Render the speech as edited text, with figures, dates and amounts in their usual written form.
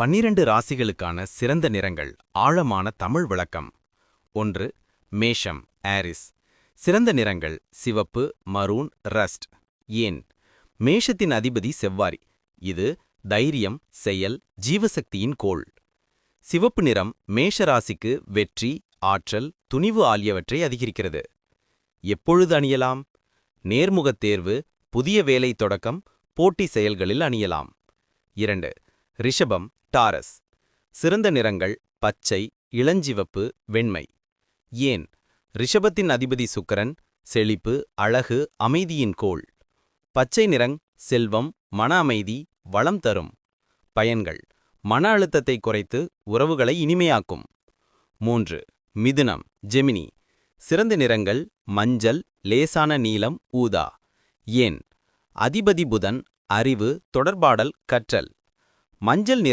12 ராசிகளுக்கான சிறந்த நிறங்கள் ஆழமான தமிழ் விளக்கம். 1. மேஷம் ஆரிஸ். சிறந்த நிறங்கள் சிவப்பு, மரூன், ரஸ்ட். ஏன்? மேஷத்தின் அதிபதி செவ்வாய். இது தைரியம், செயல், ஜீவசக்தியின் கோள். சிவப்பு நிறம் மேஷ ராசிக்கு வெற்றி, ஆற்றல், துணிவு ஆகியவற்றை அதிகரிக்கிறது. எப்பொழுது அணியலாம்? நேர்முகத் தேர்வு, புதிய வேலை தொடக்கம், போட்டி செயல்களில் அணியலாம். 2. ரிஷபம் டாரஸ். சிறந்த நிறங்கள் பச்சை, இளஞ்சிவப்பு, வெண்மை. ஏன்? ரிஷபத்தின் அதிபதி சுக்கிரன், செழிப்பு, அழகு, அமைதியின் கோள். பச்சை நிறம் செல்வம், மன அமைதி, வளம் தரும். பயன்கள்: மன அழுத்தத்தை குறைத்து உறவுகளை இனிமையாக்கும். 3. மிதுனம் ஜெமினி. சிறந்த நிறங்கள் மஞ்சள், லேசான நீலம், ஊதா. ஏன்? அதிபதி புதன், அறிவு, தொடர்பாடல், கற்றல். மஞ்சள் நிறம்